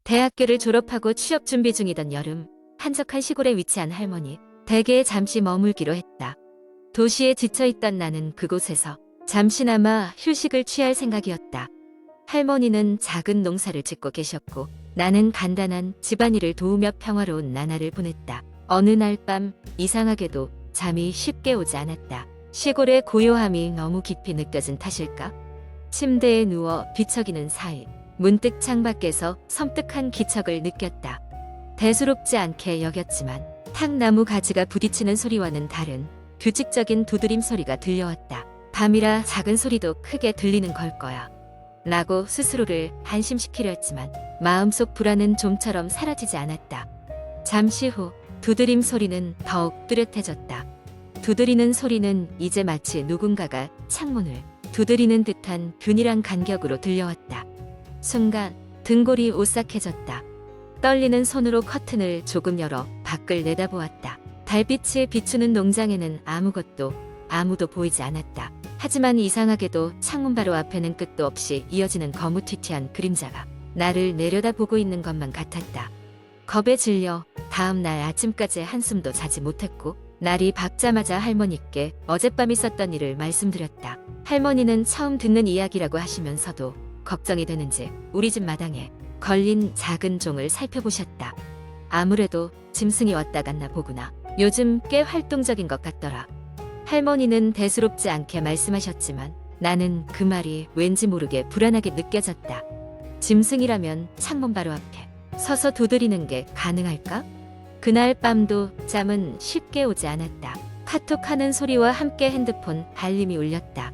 대학교를 졸업하고 취업 준비 중이던 여름, 한적한 시골에 위치한 할머니 댁에 잠시 머물기로 했다. 도시에 지쳐있던 나는 그곳에서 잠시나마 휴식을 취할 생각이었다. 할머니는 작은 농사를 짓고 계셨고 나는 간단한 집안일을 도우며 평화로운 나날을 보냈다. 어느 날 밤 이상하게도 잠이 쉽게 오지 않았다. 시골의 고요함이 너무 깊이 느껴진 탓일까? 침대에 누워 뒤척이는 사이 문득 창밖에서 섬뜩한 기척을 느꼈다. 대수롭지 않게 여겼지만 탁나무 가지가 부딪히는 소리와는 다른 규칙적인 두드림 소리가 들려왔다. 밤이라 작은 소리도 크게 들리는 걸 거야. 라고 스스로를 안심시키려 했지만 마음속 불안은 좀처럼 사라지지 않았다. 잠시 후 두드림 소리는 더욱 뚜렷해졌다. 두드리는 소리는 이제 마치 누군가가 창문을 두드리는 듯한 균일한 간격으로 들려왔다. 순간 등골이 오싹해졌다. 떨리는 손으로 커튼을 조금 열어 밖을 내다보았다. 달빛이 비추는 농장에는 아무도 보이지 않았다. 하지만 이상하게도 창문 바로 앞에는 끝도 없이 이어지는 거무튀튀한 그림자가 나를 내려다보고 있는 것만 같았다. 겁에 질려 다음 날 아침까지 한숨도 자지 못했고 날이 밝자마자 할머니께 어젯밤 있었던 일을 말씀드렸다. 할머니는 처음 듣는 이야기라고 하시면서도 걱정이 되는지 우리 집 마당에 걸린 작은 종을 살펴보셨다. 아무래도 짐승이 왔다 갔나 보구나. 요즘 꽤 활동적인 것 같더라. 할머니는 대수롭지 않게 말씀하셨지만 나는 그 말이 왠지 모르게 불안하게 느껴졌다. 짐승이라면 창문 바로 앞에 서서 두드리는 게 가능할까? 그날 밤도 잠은 쉽게 오지 않았다. 카톡하는 소리와 함께 핸드폰 알림이 울렸다.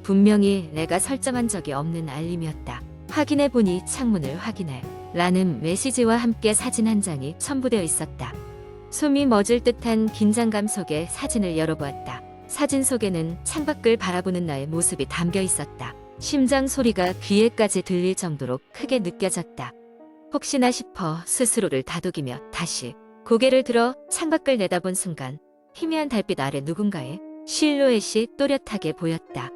분명히 내가 설정한 적이 없는 알림이었다. 확인해보니 창문을 확인해 라는 메시지와 함께 사진 한 장이 첨부되어 있었다. 숨이 멎을 듯한 긴장감 속에 사진을 열어보았다. 사진 속에는 창밖을 바라보는 나의 모습이 담겨 있었다. 심장 소리가 귀에까지 들릴 정도로 크게 느껴졌다. 혹시나 싶어 스스로를 다독이며 다시 고개를 들어 창밖을 내다본 순간 희미한 달빛 아래 누군가의 실루엣이 또렷하게 보였다.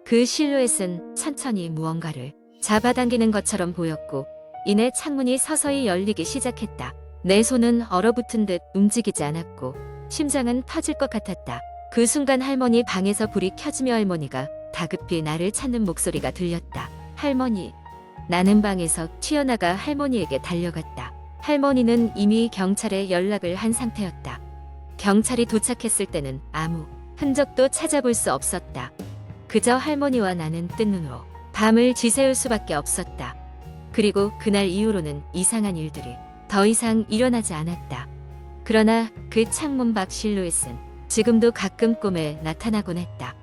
그 실루엣은 천천히 무언가를 잡아당기는 것처럼 보였고 이내 창문이 서서히 열리기 시작했다. 내 손은 얼어붙은 듯 움직이지 않았고 심장은 터질 것 같았다. 그 순간 할머니 방에서 불이 켜지며 할머니가 다급히 나를 찾는 목소리가 들렸다. 할머니. 나는 방에서 튀어나가 할머니에게 달려갔다. 할머니는 이미 경찰에 연락을 한 상태였다. 경찰이 도착했을 때는 아무 흔적도 찾아볼 수 없었다. 그저 할머니와 나는 뜬 눈으로 밤을 지새울 수밖에 없었다. 그리고 그날 이후로는 이상한 일들이 더 이상 일어나지 않았다. 그러나 그 창문 밖 실루엣은 지금도 가끔 꿈에 나타나곤 했다.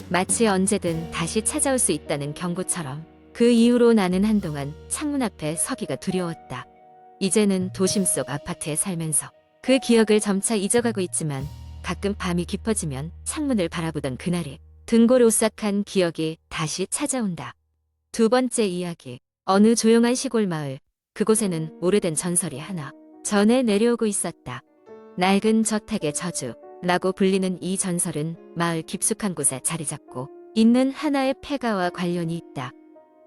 마치 언제든 다시 찾아올 수 있다는 경고처럼. 그 이후로 나는 한동안 창문 앞에 서기가 두려웠다. 이제는 도심 속 아파트에 살면서 그 기억을 점차 잊어가고 있지만 가끔 밤이 깊어지면 창문을 바라보던 그날이 등골 오싹한 기억이 다시 찾아온다. 두 번째 이야기. 어느 조용한 시골 마을. 그곳에는 오래된 전설이 하나 전해 내려오고 있었다. 낡은 저택의 저주라고 불리는 이 전설은 마을 깊숙한 곳에 자리 잡고 있는 하나의 폐가와 관련이 있다.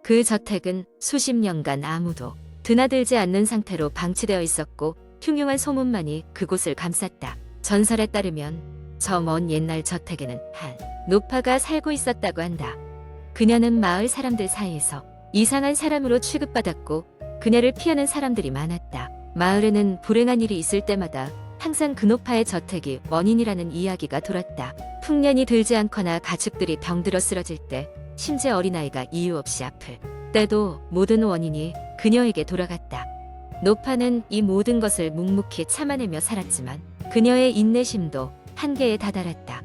그 저택은 수십 년간 아무도 드나들지 않는 상태로 방치되어 있었고 흉흉한 소문만이 그곳을 감쌌다. 전설에 따르면 저 먼 옛날 저택에는 한 노파가 살고 있었다고 한다. 그녀는 마을 사람들 사이에서 이상한 사람으로 취급받았고 그녀를 피하는 사람들이 많았다. 마을에는 불행한 일이 있을 때마다 항상 그 노파의 저택이 원인이라는 이야기가 돌았다. 풍년이 들지 않거나 가축들이 병들어 쓰러질 때 심지어 어린아이가 이유 없이 아플 때도 모든 원인이 그녀에게 돌아갔다. 노파는 이 모든 것을 묵묵히 참아내며 살았지만 그녀의 인내심도 한계에 다다랐다.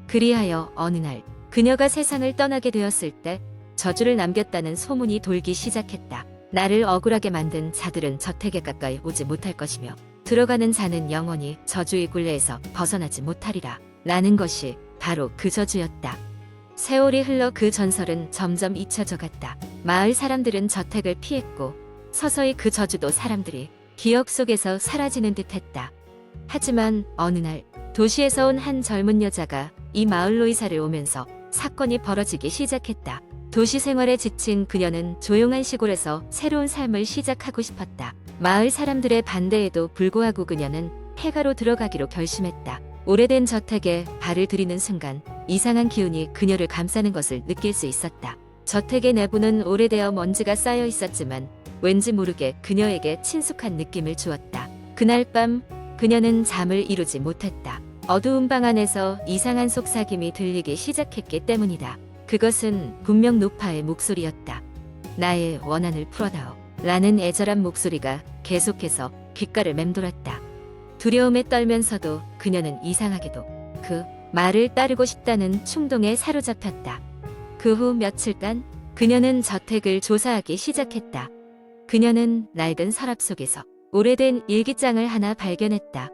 그리하여 어느 날 그녀가 세상을 떠나게 되었을 때 저주를 남겼다는 소문이 돌기 시작했다. 나를 억울하게 만든 자들은 저택에 가까이 오지 못할 것이며 들어가는 자는 영원히 저주의 굴레에서 벗어나지 못하리라 라는 것이 바로 그 저주였다. 세월이 흘러 그 전설은 점점 잊혀져 갔다. 마을 사람들은 저택을 피했고 서서히 그 저주도 사람들이 기억 속에서 사라지는 듯했다. 하지만 어느 날 도시에서 온 한 젊은 여자가 이 마을로 이사를 오면서 사건이 벌어지기 시작했다. 도시 생활에 지친 그녀는 조용한 시골에서 새로운 삶을 시작하고 싶었다. 마을 사람들의 반대에도 불구하고 그녀는 폐가로 들어가기로 결심했다. 오래된 저택에 발을 들이는 순간 이상한 기운이 그녀를 감싸는 것을 느낄 수 있었다. 저택의 내부는 오래되어 먼지가 쌓여 있었지만 왠지 모르게 그녀에게 친숙한 느낌을 주었다. 그날 밤 그녀는 잠을 이루지 못했다. 어두운 방 안에서 이상한 속삭임이 들리기 시작했기 때문이다. 그것은 분명 노파의 목소리였다. 나의 원한을 풀어다오 라는 애절한 목소리가 계속해서 귓가를 맴돌았다. 두려움에 떨면서도 그녀는 이상하게도 그 말을 따르고 싶다는 충동에 사로잡혔다. 그 후 며칠간 그녀는 저택을 조사하기 시작했다. 그녀는 낡은 서랍 속에서 오래된 일기장을 하나 발견했다.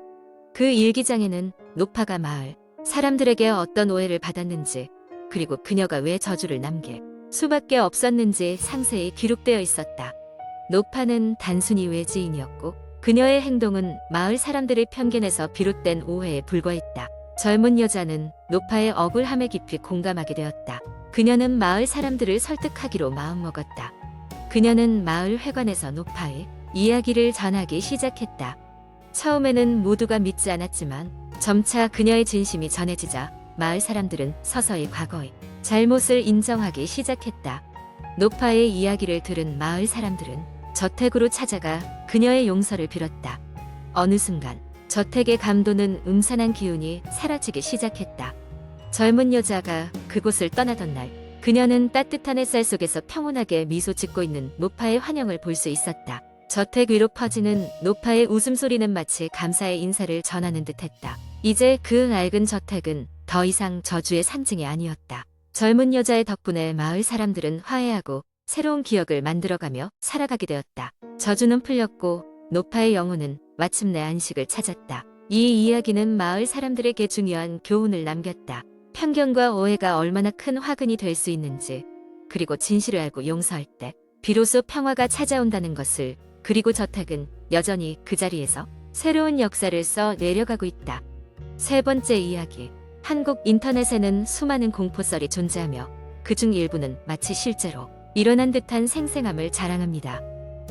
그 일기장에는 노파가 마을 사람들에게 어떤 오해를 받았는지 그리고 그녀가 왜 저주를 남길 수밖에 없었는지 상세히 기록되어 있었다. 노파는 단순히 외지인이었고 그녀의 행동은 마을 사람들의 편견에서 비롯된 오해에 불과했다. 젊은 여자는 노파의 억울함에 깊이 공감하게 되었다. 그녀는 마을 사람들을 설득하기로 마음먹었다. 그녀는 마을 회관에서 노파의 이야기를 전하기 시작했다. 처음에는 모두가 믿지 않았지만 점차 그녀의 진심이 전해지자 마을 사람들은 서서히 과거의 잘못을 인정하기 시작했다. 노파의 이야기를 들은 마을 사람들은 저택으로 찾아가 그녀의 용서를 빌었다. 어느 순간 저택의 감도는 음산한 기운이 사라지기 시작했다. 젊은 여자가 그곳을 떠나던 날 그녀는 따뜻한 햇살 속에서 평온하게 미소 짓고 있는 노파의 환영을 볼 수 있었다. 저택 위로 퍼지는 노파의 웃음소리는 마치 감사의 인사를 전하는 듯했다. 이제 그 낡은 저택은 더 이상 저주의 상징이 아니었다. 젊은 여자의 덕분에 마을 사람들은 화해하고 새로운 기억을 만들어가며 살아가게 되었다. 저주는 풀렸고 노파의 영혼은 마침내 안식을 찾았다. 이 이야기는 마을 사람들에게 중요한 교훈을 남겼다. 편견과 오해가 얼마나 큰 화근이 될 수 있는지, 그리고 진실을 알고 용서할 때 비로소 평화가 찾아온다는 것을. 그리고 저택은 여전히 그 자리에서 새로운 역사를 써 내려가고 있다. 세 번째 이야기. 한국 인터넷에는 수많은 공포썰이 존재하며 그중 일부는 마치 실제로 일어난 듯한 생생함을 자랑합니다.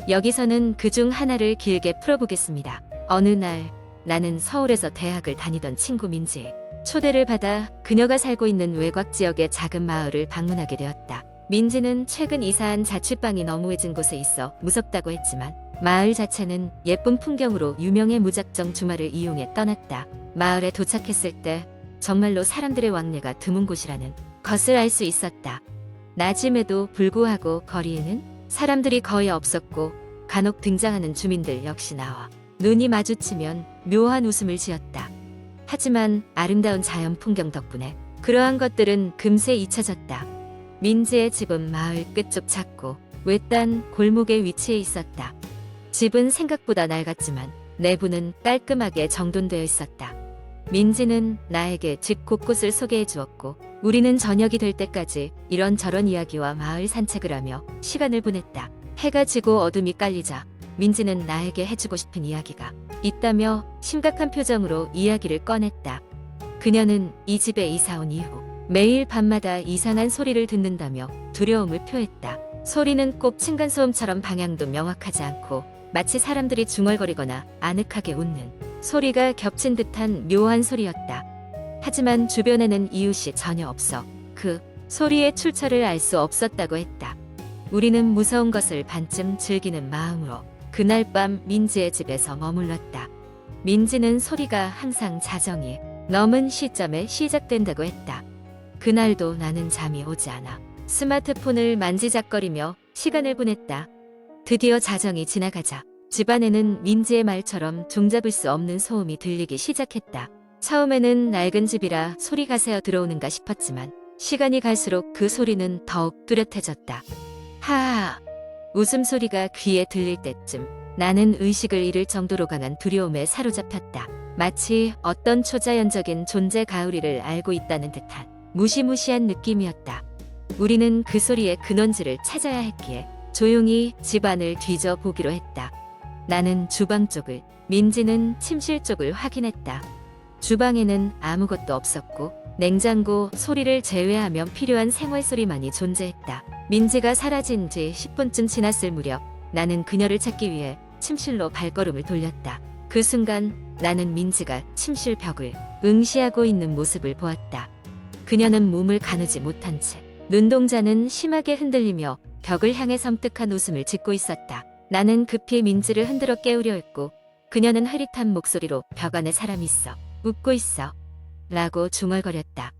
여기서는 그중 하나를 길게 풀어보겠습니다. 어느 날 나는 서울에서 대학을 다니던 친구 민지의 초대를 받아 그녀가 살고 있는 외곽 지역의 작은 마을을 방문하게 되었다. 민지는 최근 이사한 자취방이 너무해진 곳에 있어 무섭다고 했지만 마을 자체는 예쁜 풍경으로 유명해 무작정 주말을 이용해 떠났다. 마을에 도착했을 때 정말로 사람들의 왕래가 드문 곳이라는 것을 알 수 있었다. 낮임에도 불구하고 거리에는 사람들이 거의 없었고 간혹 등장하는 주민들 역시 나와 눈이 마주치면 묘한 웃음을 지었다. 하지만 아름다운 자연 풍경 덕분에 그러한 것들은 금세 잊혀졌다. 민지의 집은 마을 끝쪽 작고 외딴 골목에 위치해 있었다. 집은 생각보다 낡았지만 내부는 깔끔하게 정돈되어 있었다. 민지는 나에게 집 곳곳을 소개해 주었고 우리는 저녁이 될 때까지 이런저런 이야기와 마을 산책을 하며 시간을 보냈다. 해가 지고 어둠이 깔리자 민지는 나에게 해주고 싶은 이야기가 있다며 심각한 표정으로 이야기를 꺼냈다. 그녀는 이 집에 이사 온 이후 매일 밤마다 이상한 소리를 듣는다며 두려움을 표했다. 소리는 꼭 층간소음처럼 방향도 명확하지 않고 마치 사람들이 중얼거리거나 아늑하게 웃는 소리가 겹친 듯한 묘한 소리였다. 하지만 주변에는 이웃이 전혀 없어 그 소리의 출처를 알 수 없었다고 했다. 우리는 무서운 것을 반쯤 즐기는 마음으로 그날 밤 민지의 집에서 머물렀다. 민지는 소리가 항상 자정이 넘은 시점에 시작된다고 했다. 그날도 나는 잠이 오지 않아 스마트폰을 만지작거리며 시간을 보냈다. 드디어 자정이 지나가자 집안에는 민지의 말처럼 종잡을 수 없는 소음이 들리기 시작했다. 처음에는 낡은 집이라 소리가 새어 들어오는가 싶었지만 시간이 갈수록 그 소리는 더욱 뚜렷해졌다. 하하. 웃음소리가 귀에 들릴 때쯤 나는 의식을 잃을 정도로 강한 두려움에 사로잡혔다. 마치 어떤 초자연적인 존재 가오리를 알고 있다는 듯한 무시무시한 느낌이었다. 우리는 그 소리의 근원지를 찾아야 했기에 조용히 집안을 뒤져보기로 했다. 나는 주방 쪽을, 민지는 침실 쪽을 확인했다. 주방에는 아무것도 없었고 냉장고 소리를 제외하면 필요한 생활소리만이 존재했다. 민지가 사라진 지 10분쯤 지났을 무렵 나는 그녀를 찾기 위해 침실로 발걸음을 돌렸다. 그 순간 나는 민지가 침실 벽을 응시하고 있는 모습을 보았다. 그녀는 몸을 가누지 못한 채 눈동자는 심하게 흔들리며 벽을 향해 섬뜩한 웃음을 짓고 있었다. 나는 급히 민지를 흔들어 깨우려 했고 그녀는 흐릿한 목소리로 벽 안에 사람이 있어. 웃고 있어. 라고 중얼거렸다.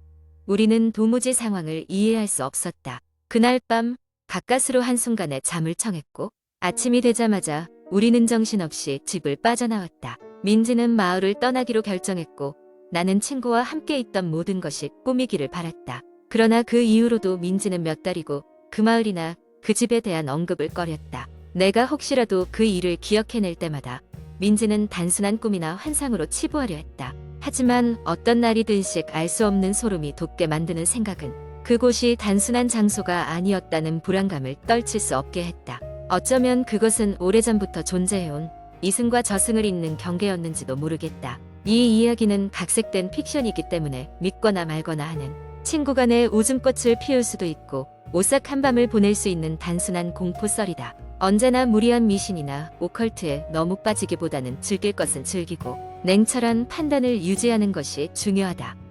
우리는 도무지 상황을 이해할 수 없었다. 그날 밤 가까스로 한순간에 잠을 청했고 아침이 되자마자 우리는 정신없이 집을 빠져나왔다. 민지는 마을을 떠나기로 결정했고 나는 친구와 함께 있던 모든 것이 꿈이기를 바랐다. 그러나 그 이후로도 민지는 몇 달이고 그 마을이나 그 집에 대한 언급을 꺼렸다. 내가 혹시라도 그 일을 기억해낼 때마다 민지는 단순한 꿈이나 환상으로 치부하려 했다. 하지만 어떤 날이든씩 알 수 없는 소름이 돋게 만드는 생각은 그곳이 단순한 장소가 아니었다는 불안감을 떨칠 수 없게 했다. 어쩌면 그것은 오래전부터 존재해온 이승과 저승을 잇는 경계였는지도 모르겠다. 이 이야기는 각색된 픽션이기 때문에 믿거나 말거나 하는 친구 간의 웃음꽃을 피울 수도 있고 오싹 한 밤을 보낼 수 있는 단순한 공포썰이다. 언제나 무리한 미신이나 오컬트에 너무 빠지기보다는 즐길 것은 즐기고 냉철한 판단을 유지하는 것이 중요하다.